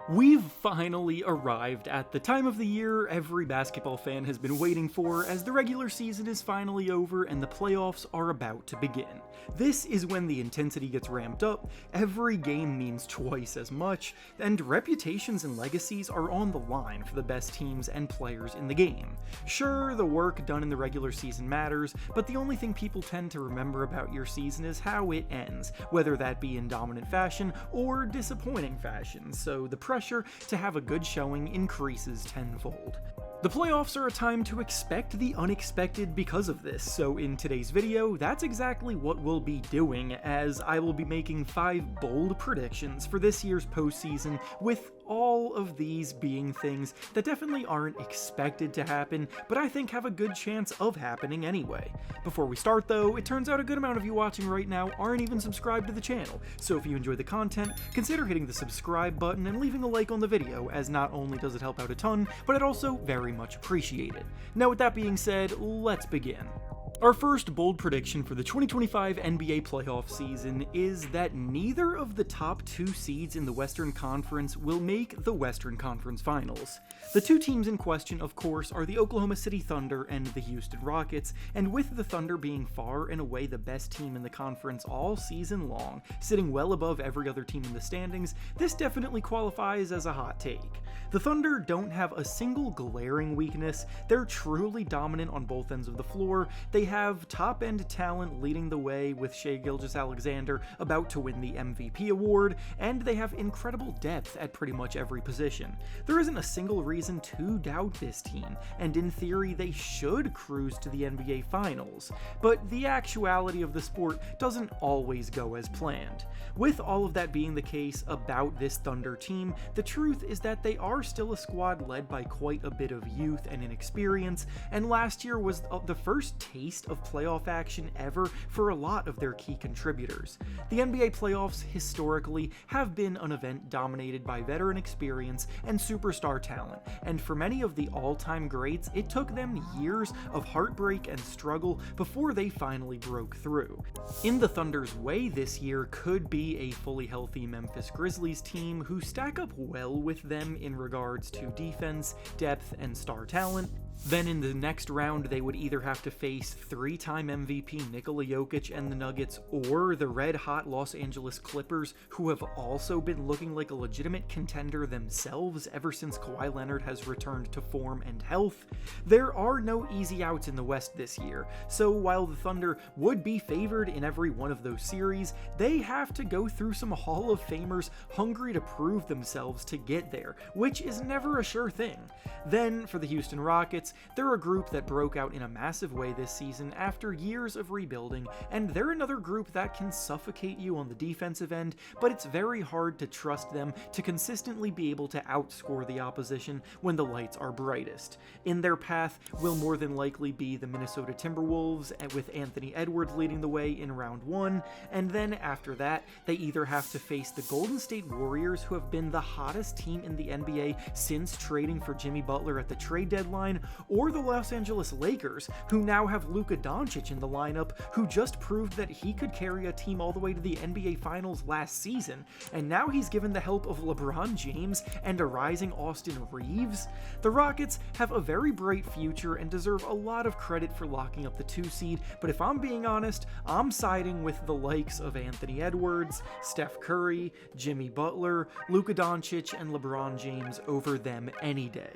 We've finally arrived at the time of the year every basketball fan has been waiting for, as the regular season is finally over and the playoffs are about to begin. This is when the intensity gets ramped up, every game means twice as much, and reputations and legacies are on the line for the best teams and players in the game. Sure, the work done in the regular season matters, but the only thing people tend to remember about your season is how it ends, whether that be in dominant fashion or disappointing fashion, so the pressure to have a good showing increases tenfold. The playoffs are a time to expect the unexpected because of this, so in today's video, that's exactly what we'll be doing, as I will be making 5 bold predictions for this year's postseason, with all of these being things that definitely aren't expected to happen, but I think have a good chance of happening anyway. Before we start though, it turns out a good amount of you watching right now aren't even subscribed to the channel, so if you enjoy the content, consider hitting the subscribe button and leaving a like on the video, as not only does it help out a ton, but it also very much appreciated. Now with that being said, let's begin. Our first bold prediction for the 2025 NBA playoff season is that neither of the top 2 seeds in the Western Conference will make the Western Conference Finals. The 2 teams in question, of course, are the Oklahoma City Thunder and the Houston Rockets, and with the Thunder being far and away the best team in the conference all season long, sitting well above every other team in the standings, this definitely qualifies as a hot take. The Thunder don't have a single glaring weakness, they're truly dominant on both ends of the floor, they have top-end talent leading the way with Shai Gilgeous-Alexander about to win the MVP award, and they have incredible depth at pretty much every position. There isn't a single reason to doubt this team, and in theory they should cruise to the NBA Finals, but the actuality of the sport doesn't always go as planned. With all of that being the case about this Thunder team, the truth is that they are still a squad led by quite a bit of youth and inexperience, and last year was the first taste of playoff action ever for a lot of their key contributors. The NBA playoffs historically have been an event dominated by veteran experience and superstar talent, and for many of the all-time greats, it took them years of heartbreak and struggle before they finally broke through. In the Thunder's way this year could be a fully healthy Memphis Grizzlies team who stack up well with them in regards to defense, depth, and star talent. Then in the next round, they would either have to face 3-time MVP Nikola Jokic and the Nuggets, or the red-hot Los Angeles Clippers, who have also been looking like a legitimate contender themselves ever since Kawhi Leonard has returned to form and health. There are no easy outs in the West this year, so while the Thunder would be favored in every one of those series, they have to go through some Hall of Famers hungry to prove themselves to get there, which is never a sure thing. Then, for the Houston Rockets, they're a group that broke out in a massive way this season after years of rebuilding, and they're another group that can suffocate you on the defensive end, but it's very hard to trust them to consistently be able to outscore the opposition when the lights are brightest. In their path will more than likely be the Minnesota Timberwolves, with Anthony Edwards leading the way in round 1, and then after that, they either have to face the Golden State Warriors, who have been the hottest team in the NBA since trading for Jimmy Butler at the trade deadline, or the Los Angeles Lakers, who now have Luka Doncic in the lineup, who just proved that he could carry a team all the way to the NBA Finals last season, and now he's given the help of LeBron James and a rising Austin Reeves. The Rockets have a very bright future and deserve a lot of credit for locking up the 2 seed, but if I'm being honest, I'm siding with the likes of Anthony Edwards, Steph Curry, Jimmy Butler, Luka Doncic, and LeBron James over them any day.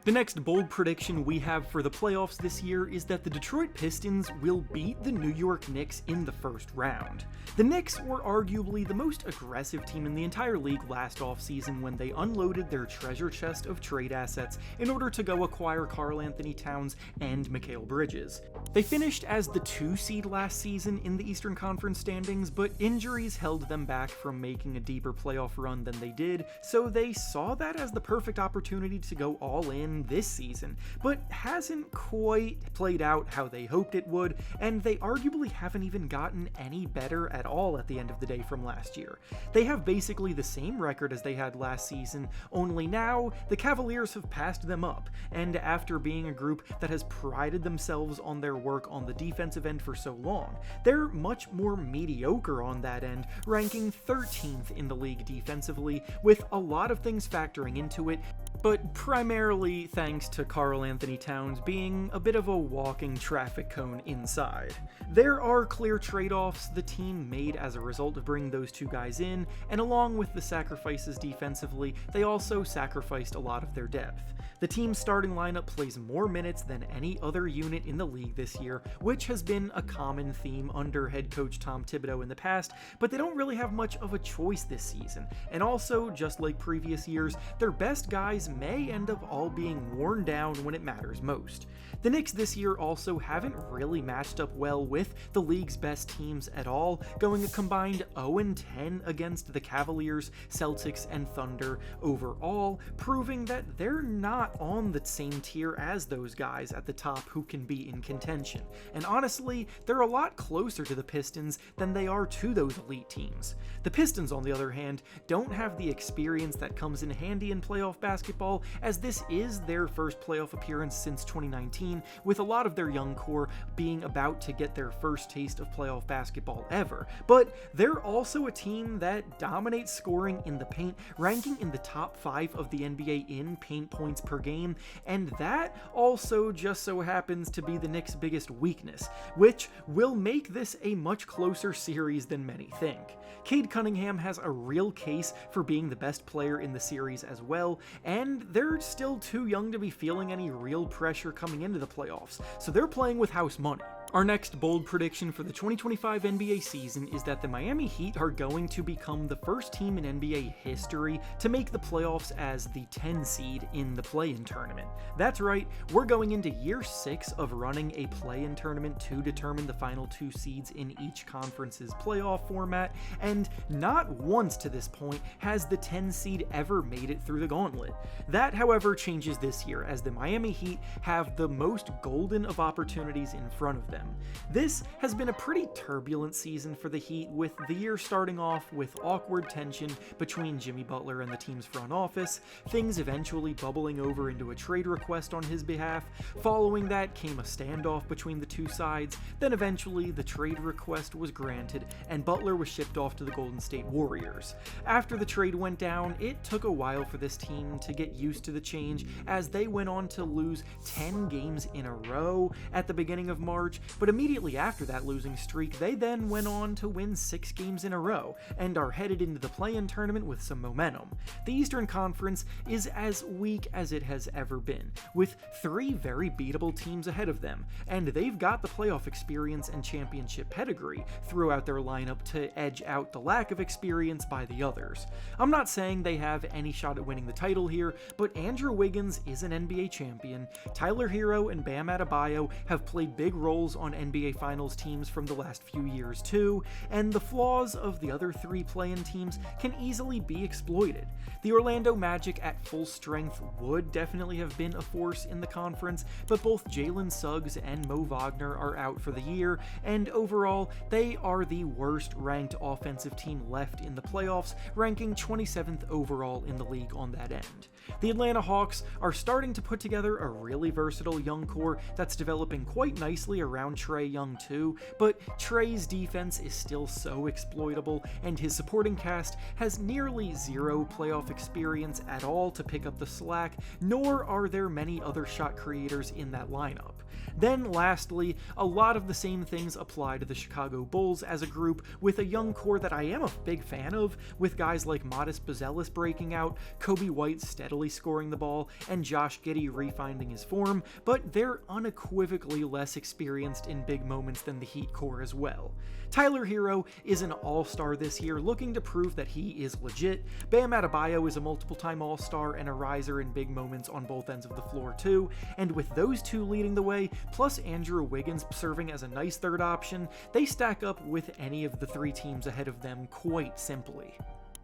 The next bold prediction we have for the playoffs this year is that the Detroit Pistons will beat the New York Knicks in the first round. The Knicks were arguably the most aggressive team in the entire league last offseason when they unloaded their treasure chest of trade assets in order to go acquire Karl Anthony Towns and Mikal Bridges. They finished as the 2 seed last season in the Eastern Conference standings, but injuries held them back from making a deeper playoff run than they did, so they saw that as the perfect opportunity to go all in in this season, but hasn't quite played out how they hoped it would, and they arguably haven't even gotten any better at all at the end of the day from last year. They have basically the same record as they had last season, only now the Cavaliers have passed them up, and after being a group that has prided themselves on their work on the defensive end for so long, they're much more mediocre on that end, ranking 13th in the league defensively, with a lot of things factoring into it, but primarily thanks to Karl Anthony Towns being a bit of a walking traffic cone inside. There are clear trade-offs the team made as a result of bringing those two guys in, and along with the sacrifices defensively, they also sacrificed a lot of their depth. The team's starting lineup plays more minutes than any other unit in the league this year, which has been a common theme under head coach Tom Thibodeau in the past, but they don't really have much of a choice this season, and also, just like previous years, their best guys may end up all being worn down when it matters most. The Knicks this year also haven't really matched up well with the league's best teams at all, going a combined 0-10 against the Cavaliers, Celtics, and Thunder overall, proving that they're not on the same tier as those guys at the top who can be in contention. And honestly, they're a lot closer to the Pistons than they are to those elite teams. The Pistons, on the other hand, don't have the experience that comes in handy in playoff basketball, as this is their first playoff appearance since 2019, with a lot of their young core being about to get their first taste of playoff basketball ever. But they're also a team that dominates scoring in the paint, ranking in the top 5 of the NBA in paint points per game, and that also just so happens to be the Knicks' biggest weakness, which will make this a much closer series than many think. Cade Cunningham has a real case for being the best player in the series as well, and they're still too young to be feeling any real pressure coming into the playoffs, so they're playing with house money. Our next bold prediction for the 2025 NBA season is that the Miami Heat are going to become the first team in NBA history to make the playoffs as the 10 seed in the play-in tournament. That's right, we're going into year 6 of running a play-in tournament to determine the final 2 seeds in each conference's playoff format, and not once to this point has the 10 seed ever made it through the gauntlet. That, however, changes this year, as the Miami Heat have the most golden of opportunities in front of them. This has been a pretty turbulent season for the Heat, with the year starting off with awkward tension between Jimmy Butler and the team's front office, things eventually bubbling over into a trade request on his behalf. Following that came a standoff between the two sides, then eventually the trade request was granted and Butler was shipped off to the Golden State Warriors. After the trade went down, it took a while for this team to get used to the change, as they went on to lose 10 games in a row at the beginning of March, but immediately after that losing streak, they then went on to win 6 games in a row, and are headed into the play-in tournament with some momentum. The Eastern Conference is as weak as it has ever been, with 3 very beatable teams ahead of them, and they've got the playoff experience and championship pedigree throughout their lineup to edge out the lack of experience by the others. I'm not saying they have any shot at winning the title here, but Andrew Wiggins is an NBA champion, Tyler Hero and Bam Adebayo have played big roles on NBA Finals teams from the last few years too, and the flaws of the other 3 play-in teams can easily be exploited. The Orlando Magic at full strength would definitely have been a force in the conference, but both Jalen Suggs and Mo Wagner are out for the year, and overall, they are the worst ranked offensive team left in the playoffs, ranking 27th overall in the league on that end. The Atlanta Hawks are starting to put together a really versatile young core that's developing quite nicely around Trae Young too, but Trae's defense is still so exploitable, and his supporting cast has nearly 0 playoff experience at all to pick up the slack, nor are there many other shot creators in that lineup. Then lastly, a lot of the same things apply to the Chicago Bulls as a group, with a young core that I am a big fan of, with guys like Modest Buzelis breaking out, Kobe White steadily scoring the ball, and Josh Giddey refinding his form, but they're unequivocally less experienced in big moments than the Heat core as well. Tyler Hero is an all-star this year, looking to prove that he is legit. Bam Adebayo is a multiple-time all-star and a riser in big moments on both ends of the floor too, and with those two leading the way, plus Andrew Wiggins serving as a nice third option, they stack up with any of the 3 teams ahead of them quite simply.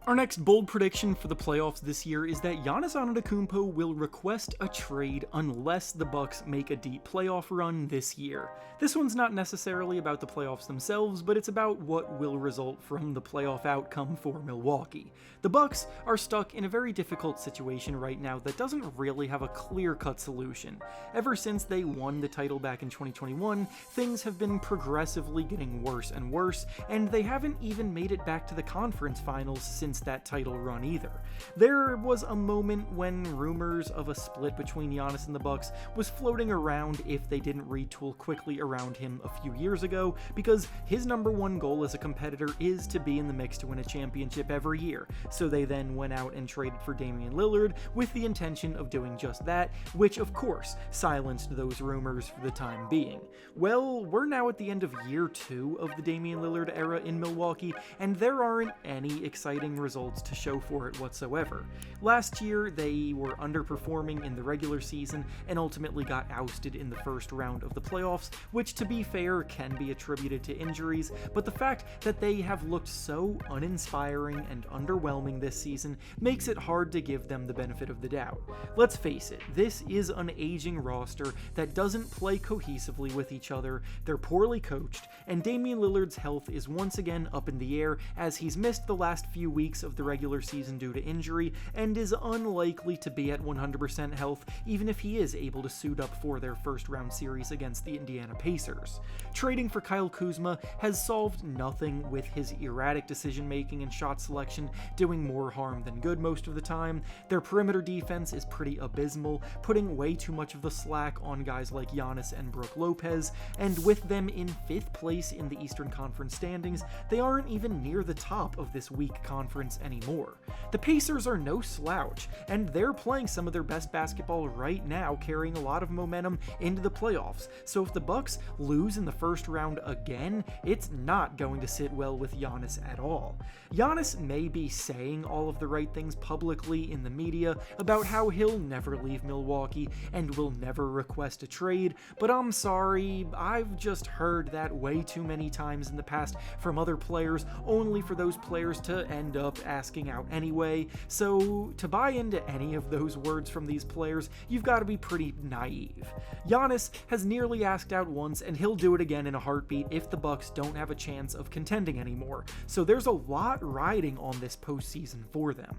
Our next bold prediction for the playoffs this year is that Giannis Antetokounmpo will request a trade unless the Bucks make a deep playoff run this year. This one's not necessarily about the playoffs themselves, but it's about what will result from the playoff outcome for Milwaukee. The Bucks are stuck in a very difficult situation right now that doesn't really have a clear-cut solution. Ever since they won the title back in 2021, things have been progressively getting worse and worse, and they haven't even made it back to the conference finals since that title run either. There was a moment when rumors of a split between Giannis and the Bucks was floating around if they didn't retool quickly around him a few years ago, because his number one goal as a competitor is to be in the mix to win a championship every year. So they then went out and traded for Damian Lillard with the intention of doing just that, which of course silenced those rumors for the time being. Well, we're now at the end of year 2 of the Damian Lillard era in Milwaukee, and there aren't any exciting results to show for it whatsoever. Last year, they were underperforming in the regular season and ultimately got ousted in the first round of the playoffs, which to be fair can be attributed to injuries, but the fact that they have looked so uninspiring and underwhelming this season makes it hard to give them the benefit of the doubt. Let's face it, this is an aging roster that doesn't play cohesively with each other, they're poorly coached, and Damian Lillard's health is once again up in the air as he's missed the last few weeks of the regular season due to injury and is unlikely to be at 100% health even if he is able to suit up for their first round series against the Indiana Pacers. Trading for Kyle Kuzma has solved nothing, with his erratic decision making and shot selection doing more harm than good most of the time. Their perimeter defense is pretty abysmal, putting way too much of the slack on guys like Giannis and Brook Lopez, and with them in 5th place in the Eastern Conference standings, they aren't even near the top of this weak conference anymore. The Pacers are no slouch, and they're playing some of their best basketball right now, carrying a lot of momentum into the playoffs, so if the Bucks lose in the first round again, it's not going to sit well with Giannis at all. Giannis may be saying all of the right things publicly in the media about how he'll never leave Milwaukee and will never request a trade, but I'm sorry, I've just heard that way too many times in the past from other players, only for those players to end up asking out anyway. So to buy into any of those words from these players, you've got to be pretty naive. Giannis has nearly asked out once, and he'll do it again in a heartbeat if the Bucks don't have a chance of contending anymore, so there's a lot riding on this postseason for them.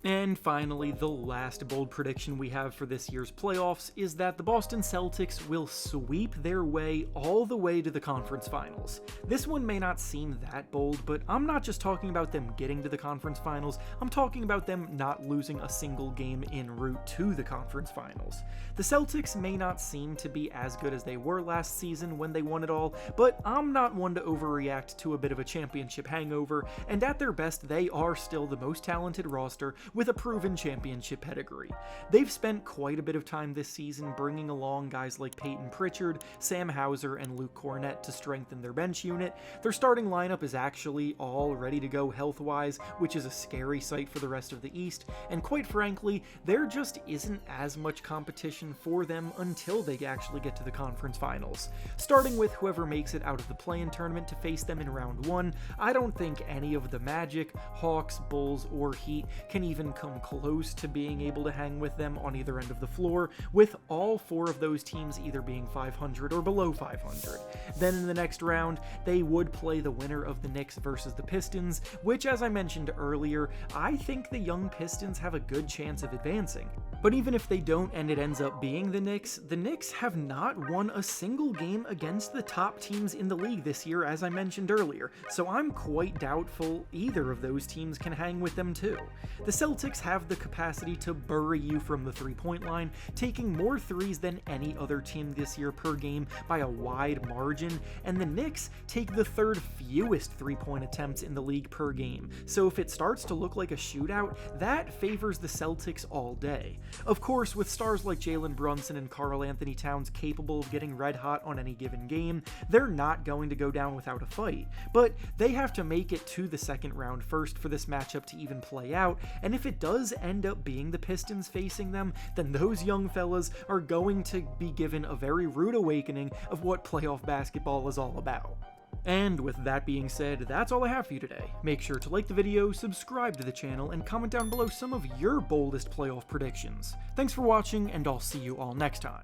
And finally, the last bold prediction we have for this year's playoffs is that the Boston Celtics will sweep their way all the way to the conference finals. This one may not seem that bold, but I'm not just talking about them getting to the conference finals, I'm talking about them not losing a single game en route to the conference finals. The Celtics may not seem to be as good as they were last season when they won it all, but I'm not one to overreact to a bit of a championship hangover, and at their best, they are still the most talented roster with a proven championship pedigree. They've spent quite a bit of time this season bringing along guys like Peyton Pritchard, Sam Hauser, and Luke Cornett to strengthen their bench unit. Their starting lineup is actually all ready to go health-wise, which is a scary sight for the rest of the East, and quite frankly, there just isn't as much competition for them until they actually get to the conference finals. Starting with whoever makes it out of the play-in tournament to face them in round 1, I don't think any of the Magic, Hawks, Bulls, or Heat can even come close to being able to hang with them on either end of the floor, with all 4 of those teams either being 500 or below 500. Then in the next round, they would play the winner of the Knicks versus the Pistons, which, as I mentioned earlier, I think the young Pistons have a good chance of advancing. But even if they don't and it ends up being the Knicks have not won a single game against the top teams in the league this year, as I mentioned earlier, so I'm quite doubtful either of those teams can hang with them too. The Celtics have the capacity to bury you from the three-point line, taking more threes than any other team this year per game by a wide margin, and the Knicks take the 3rd fewest three-point attempts in the league per game, so if it starts to look like a shootout, that favors the Celtics all day. Of course, with stars like Jalen Brunson and Karl Anthony Towns capable of getting red hot on any given game, they're not going to go down without a fight, but they have to make it to the second round first for this matchup to even play out, and if it does end up being the Pistons facing them, then those young fellas are going to be given a very rude awakening of what playoff basketball is all about. And with that being said, that's all I have for you today. Make sure to like the video, subscribe to the channel, and comment down below some of your boldest playoff predictions. Thanks for watching, and I'll see you all next time.